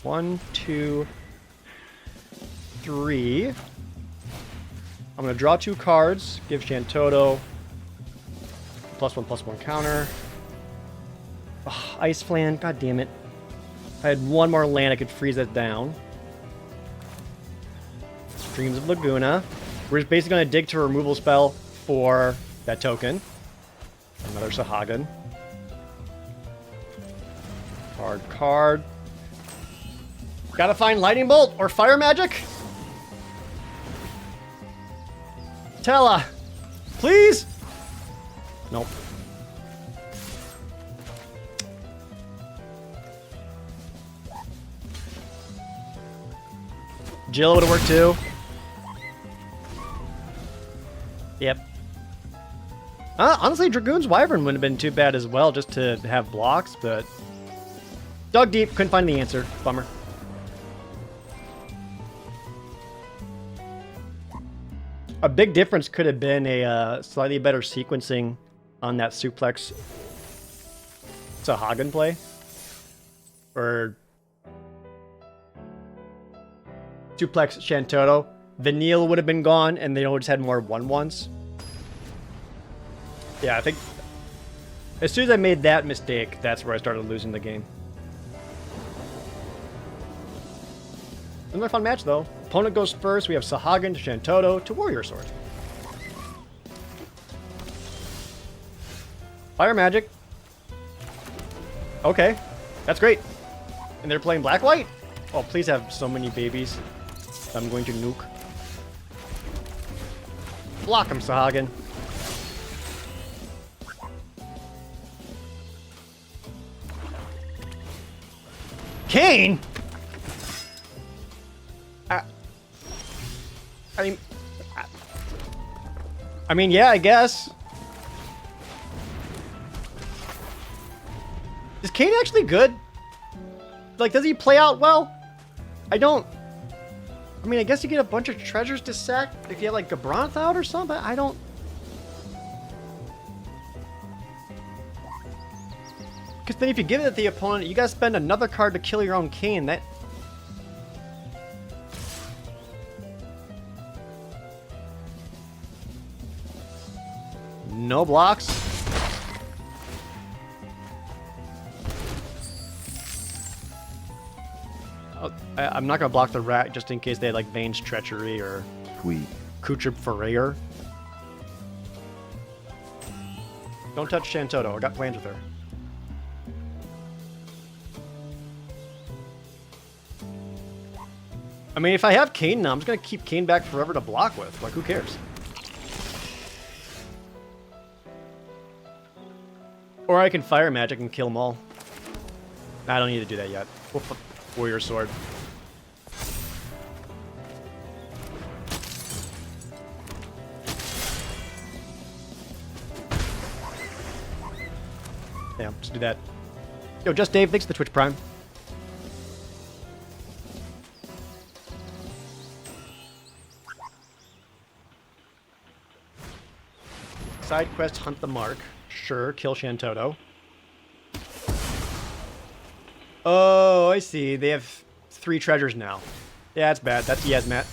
1, 2, 3. I'm going to draw 2 cards, give Shantoto +1/+1 counter. Oh, Ice Flan, god damn it. If I had one more land, I could freeze that down. Streams of Laguna. We're just basically going to dig to a removal spell for that token. Another Sahagin. Card. Gotta find Lightning Bolt or Fire Magic. Tella, please. Nope. Jill would have worked too. Yep. Honestly, Dragoon's Wyvern wouldn't have been too bad as well, just to have blocks, but dug deep, couldn't find the answer. Bummer. A big difference could have been a slightly better sequencing on that suplex Sahagin play. Or suplex Shantoto. Vanille would have been gone, and they just had more 1/1s. Yeah, I think as soon as I made that mistake, that's where I started losing the game. Another fun match, though. Opponent goes first. We have Sahagin to Shantoto to Warrior Sword. Fire Magic. Okay, that's great. And they're playing Black-White? Oh, please have so many babies. I'm going to nuke. Block him, Sahagin. Kane? I mean, yeah, I guess. Is Kane actually good? Like, does he play out well? I mean, I guess you get a bunch of treasures to sack if you have, like, Gabronth out or something. I don't... Because then if you give it to the opponent, you gotta spend another card to kill your own Kane. That... no blocks. Oh, I'm not gonna block the rat just in case they had like Vane's Treachery or Sweet. Kuchib Forayer. Don't touch Shantoto. I got plans with her. I mean, if I have Kane now, I'm just gonna keep Kane back forever to block with. Like, who cares? Or I can Fire Magic and kill them all. I don't need to do that yet. Warrior Sword. Yeah, just do that. Yo, Just Dave, thanks for the Twitch Prime. Side quest, hunt the mark. Sure, kill Shantoto. Oh, I see. They have 3 treasures now. Yeah, that's bad. That's Yasmat.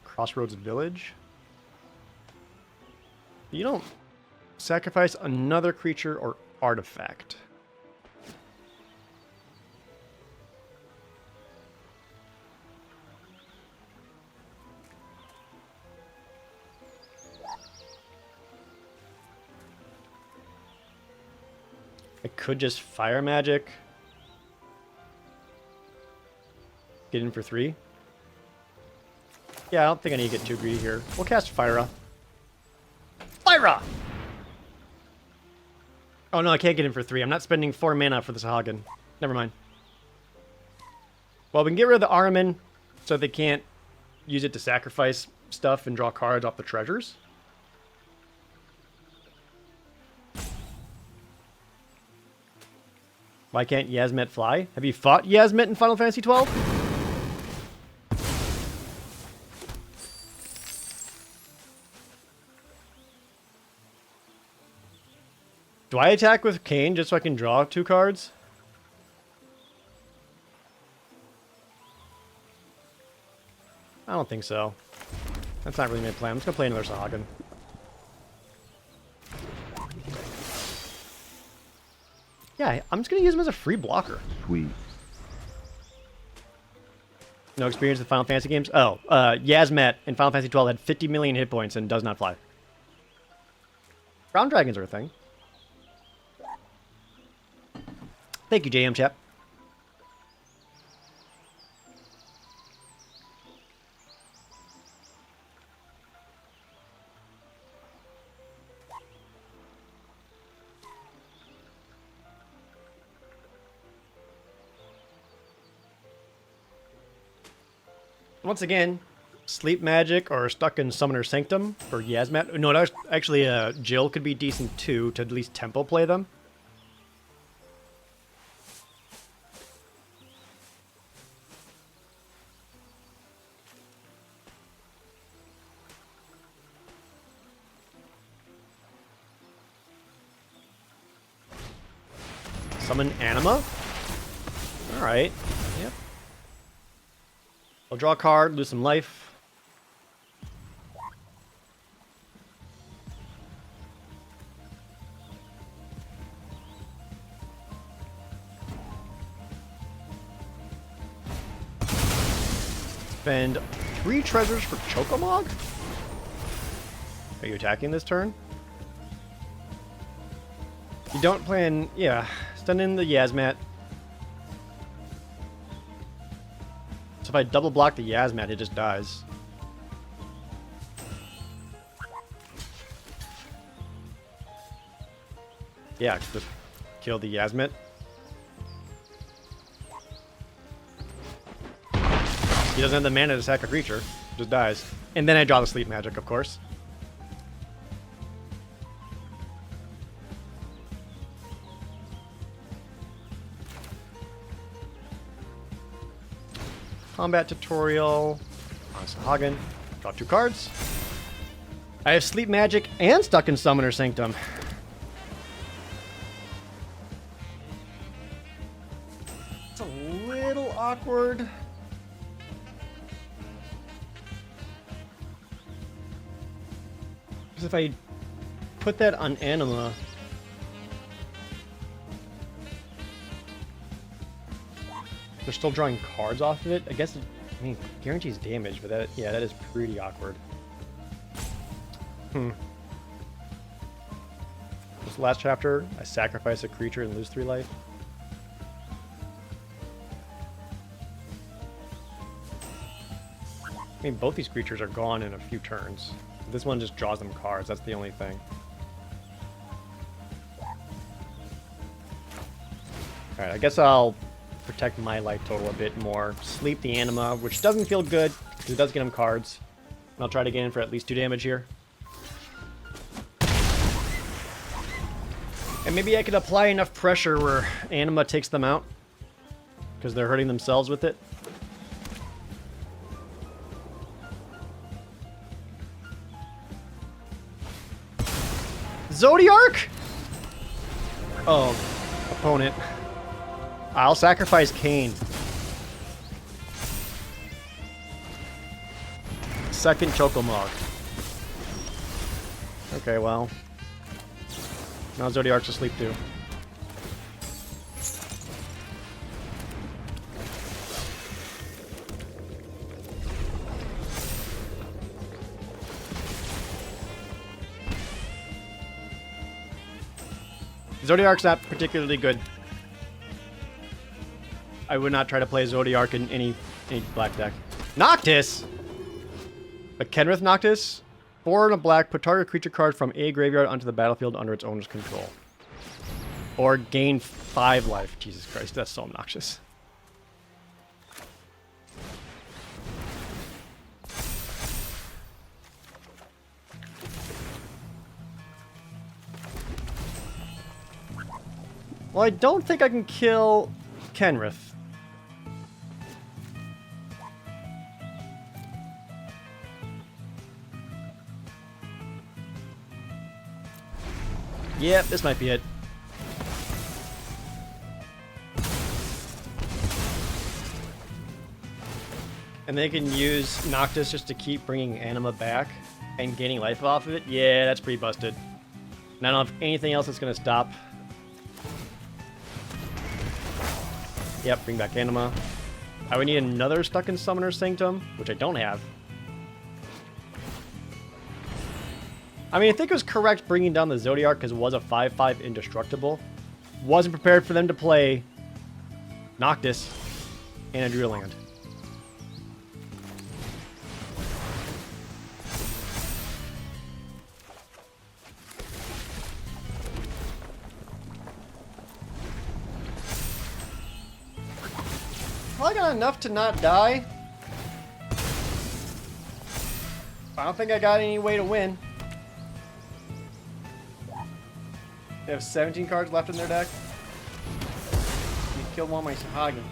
Crossroads Village. You don't sacrifice another creature or artifact. I could just Fire Magic. Get in for 3. Yeah, I don't think I need to get too greedy here. We'll cast Fyra. Fyra! Oh no, I can't get in for 3. I'm not spending 4 mana for this Hagen. Never mind. Well, we can get rid of the Ahriman so they can't use it to sacrifice stuff and draw cards off the treasures. Why can't Yasmet fly? Have you fought Yasmet in Final Fantasy 12? Do I attack with Kane just so I can draw 2 cards? I don't think so. That's not really my plan. I'm just going to play another Sahagin. Yeah, I'm just going to use him as a free blocker. Sweet. No experience with Final Fantasy games? Oh, Yasmet in Final Fantasy 12 had 50 million hit points and does not fly. Brown dragons are a thing. Thank you, JM Chap. Once again, Sleep Magic or Stuck in Summoner Sanctum for Yasmet. No, that was actually Jill could be decent too, to at least tempo play them. Summon Anima? Alright. Yep. I'll draw a card, lose some life. Spend 3 treasures for Chocomog? Are you attacking this turn? You don't plan... Yeah. Stun in the Yasmat. So if I double block the Yasmat, it just dies. Yeah, just kill the Yasmat. He doesn't have the mana to sack a creature. Just dies. And then I draw the Sleep Magic, of course. Combat tutorial. On Sahagin. Draw 2 cards. I have Sleep Magic and Stuck in Summoner Sanctum. It's a little awkward. Because if I put that on Anima... They're still drawing cards off of it? I guess, I mean, guarantees damage, but that, yeah, that is pretty awkward. This last chapter, I sacrifice a creature and lose 3 life. I mean, both these creatures are gone in a few turns. This one just draws them cards, that's the only thing. Alright, I guess I'll protect my life total a bit more. Sleep the Anima, which doesn't feel good, because it does get him cards. And I'll try to get in for at least 2 damage here. And maybe I could apply enough pressure where Anima takes them out, because they're hurting themselves with it. Zodiark? Oh, opponent. I'll sacrifice Kane. Second Chocomog. Okay, well. Now Zodiark's asleep too. Zodiark's not particularly good. I would not try to play Zodiark in any black deck. Noctis? A Kenrith Noctis? 4 and a black, put target creature card from a graveyard onto the battlefield under its owner's control. Or gain 5 life. Jesus Christ, that's so obnoxious. Well, I don't think I can kill Kenrith. Yep, this might be it. And they can use Noctis just to keep bringing Anima back and gaining life off of it. Yeah, that's pretty busted. And I don't have anything else that's going to stop. Yep, bring back Anima. I would need another Stuck in Summoner's Sanctum, which I don't have. I mean, I think it was correct bringing down the Zodiark because it was a 5/5 indestructible. Wasn't prepared for them to play Noctis and a Druidland. Probably got enough to not die. I don't think I got any way to win. They have 17 cards left in their deck. You killed one of my Sahagins.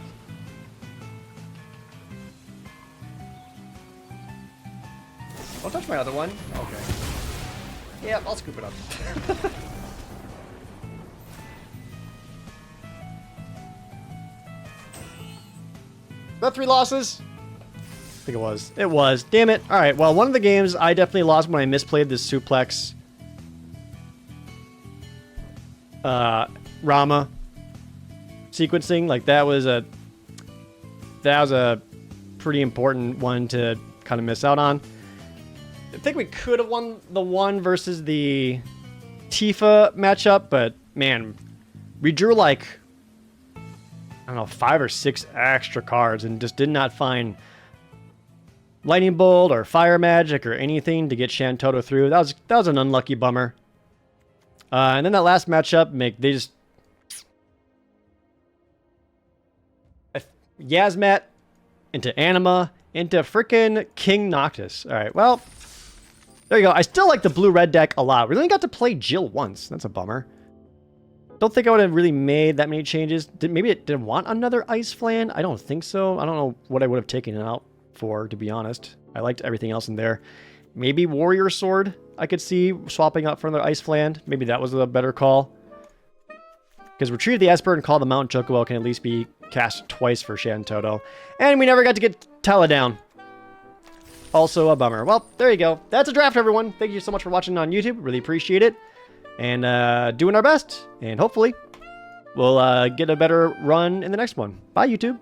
Don't touch my other one. Okay. Yeah, I'll scoop it up. About 3 losses? I think it was. It was. Damn it. Alright, well, one of the games I definitely lost when I misplayed this suplex. Rama sequencing, like that was a pretty important one to kind of miss out on. I think we could have won the one versus the Tifa matchup, but man, we drew like, I don't know, 5 or 6 extra cards and just did not find Lightning Bolt or Fire Magic or anything to get Shantoto through. That was an unlucky bummer. And then that last matchup, they just... Yasmat into Anima into frickin' King Noctis. Alright, well, there you go. I still like the blue-red deck a lot. We only got to play Jill once. That's a bummer. Don't think I would have really made that many changes. Maybe it didn't want another Ice Flan? I don't think so. I don't know what I would have taken it out for, to be honest. I liked everything else in there. Maybe Warrior Sword I could see swapping out for another Ice Flan. Maybe that was a better call. Because Retrieve the Esper and Call the Mountain Chocobo can at least be cast twice for Shantoto. And we never got to get Tala down. Also a bummer. Well, there you go. That's a draft, everyone. Thank you so much for watching on YouTube. Really appreciate it. And doing our best. And hopefully we'll get a better run in the next one. Bye, YouTube.